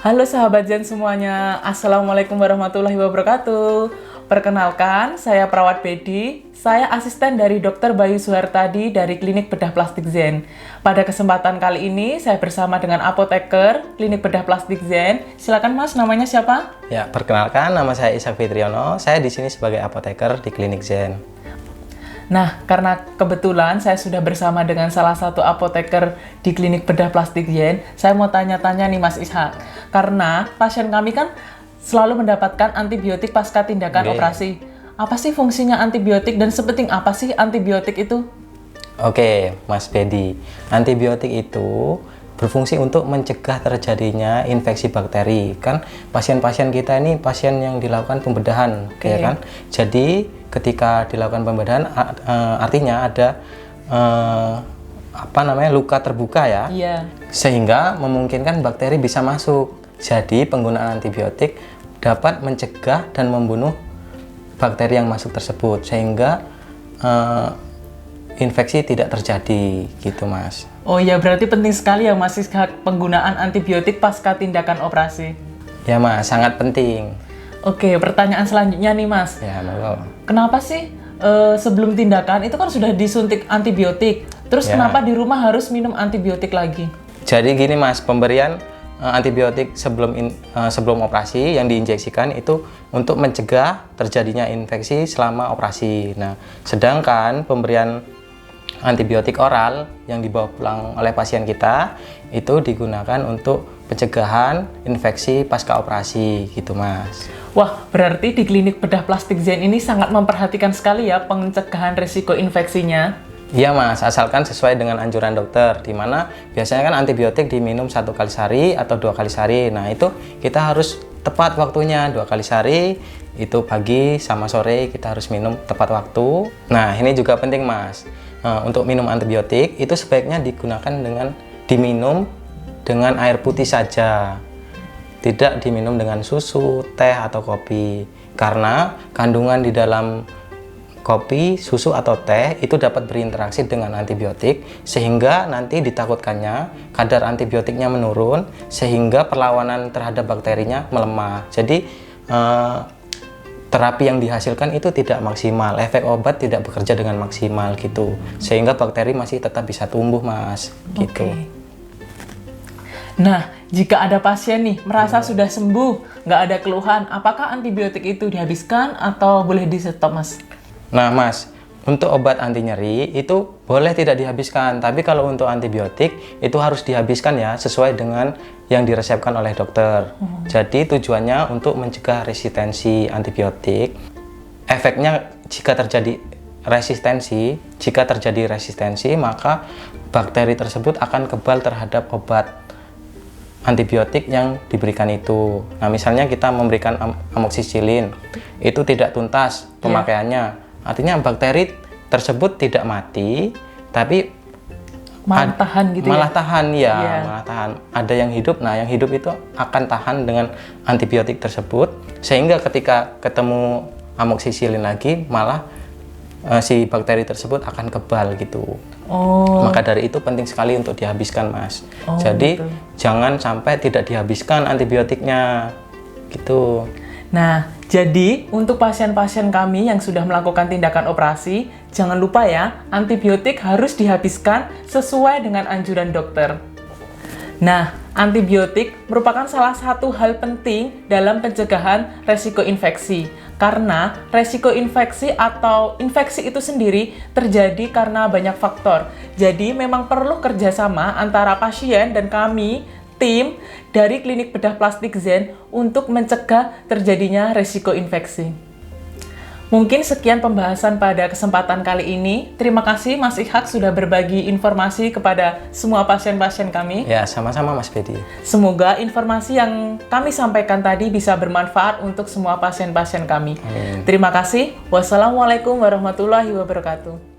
Halo sahabat Zen semuanya, Assalamualaikum warahmatullahi wabarakatuh. Perkenalkan, saya Perawat Bedi, saya asisten dari Dr. Bayu Suhartadi dari Klinik Bedah Plastik Zen. Pada kesempatan kali ini, saya bersama dengan apoteker Klinik Bedah Plastik Zen. Silakan Mas, namanya siapa? Ya, perkenalkan, nama saya Ishak Fitriono. Saya di sini sebagai apoteker di Klinik Zen. Nah, karena kebetulan saya sudah bersama dengan salah satu apoteker di Klinik Bedah Plastik Zen, saya mau tanya-tanya nih Mas Ishak. Karena pasien kami kan selalu mendapatkan antibiotik pasca tindakan operasi. Apa sih fungsinya antibiotik dan sepenting apa sih antibiotik itu? Oke, Mas Bedi. Antibiotik itu berfungsi untuk mencegah terjadinya infeksi bakteri. Kan pasien-pasien kita ini pasien yang dilakukan pembedahan, ya kan? Jadi ketika dilakukan pembedahan artinya ada luka terbuka ya. Iya. Sehingga memungkinkan bakteri bisa masuk. Jadi penggunaan antibiotik dapat mencegah dan membunuh bakteri yang masuk tersebut sehingga infeksi tidak terjadi gitu, Mas. Oh iya, berarti penting sekali ya Mas Ishak penggunaan antibiotik pasca tindakan operasi. Ya Mas, sangat penting. Oke, pertanyaan selanjutnya nih Mas. Ya, monggo. Kenapa sih sebelum tindakan itu kan sudah disuntik antibiotik, terus Ya. kenapa di rumah harus minum antibiotik lagi? Jadi gini Mas, pemberian antibiotik sebelum operasi yang diinjeksikan itu untuk mencegah terjadinya infeksi selama operasi. Nah, sedangkan pemberian antibiotik oral yang dibawa pulang oleh pasien kita itu digunakan untuk pencegahan infeksi pasca operasi gitu, Mas. Wah, berarti di Klinik Bedah Plastik Zen ini sangat memperhatikan sekali ya pencegahan risiko infeksinya. Iya Mas, asalkan sesuai dengan anjuran dokter, di mana biasanya kan antibiotik diminum 1 kali sehari atau 2 kali sehari. Nah itu kita harus tepat waktunya, 2 kali sehari, itu pagi sama sore kita harus minum tepat waktu. Nah ini juga penting Mas, untuk minum antibiotik itu sebaiknya diminum dengan air putih saja, tidak diminum dengan susu, teh atau kopi, karena kandungan di dalam kopi, susu, atau teh itu dapat berinteraksi dengan antibiotik sehingga nanti ditakutkannya kadar antibiotiknya menurun sehingga perlawanan terhadap bakterinya melemah. Jadi terapi yang dihasilkan itu tidak maksimal, efek obat tidak bekerja dengan maksimal gitu, sehingga bakteri masih tetap bisa tumbuh Mas gitu. Nah, jika ada pasien nih merasa sudah sembuh, nggak ada keluhan, apakah antibiotik itu dihabiskan atau boleh di stop Mas? Nah Mas, untuk obat anti nyeri itu boleh tidak dihabiskan, tapi kalau untuk antibiotik itu harus dihabiskan ya sesuai dengan yang diresepkan oleh dokter. Jadi tujuannya untuk mencegah resistensi antibiotik. Efeknya jika terjadi resistensi maka bakteri tersebut akan kebal terhadap obat antibiotik yang diberikan itu. Nah misalnya kita memberikan amoxicillin itu tidak tuntas pemakaiannya. Artinya bakteri tersebut tidak mati, tapi malah tahan gitu malah tahan. Ada yang hidup, nah yang hidup itu akan tahan dengan antibiotik tersebut, sehingga ketika ketemu amoxicillin lagi, malah si bakteri tersebut akan kebal gitu. Maka dari itu penting sekali untuk dihabiskan Mas. Jadi jangan sampai tidak dihabiskan antibiotiknya gitu. Nah, jadi untuk pasien-pasien kami yang sudah melakukan tindakan operasi, jangan lupa ya, antibiotik harus dihabiskan sesuai dengan anjuran dokter. Nah, antibiotik merupakan salah satu hal penting dalam pencegahan resiko infeksi. Karena resiko infeksi atau infeksi itu sendiri terjadi karena banyak faktor. Jadi memang perlu kerjasama antara pasien dan kami, tim dari Klinik Bedah Plastik Zen untuk mencegah terjadinya resiko infeksi. Mungkin sekian pembahasan pada kesempatan kali ini. Terima kasih Mas Ishak sudah berbagi informasi kepada semua pasien-pasien kami. Ya, sama-sama Mas Bedi. Semoga informasi yang kami sampaikan tadi bisa bermanfaat untuk semua pasien-pasien kami. Amin. Terima kasih. Wassalamualaikum warahmatullahi wabarakatuh.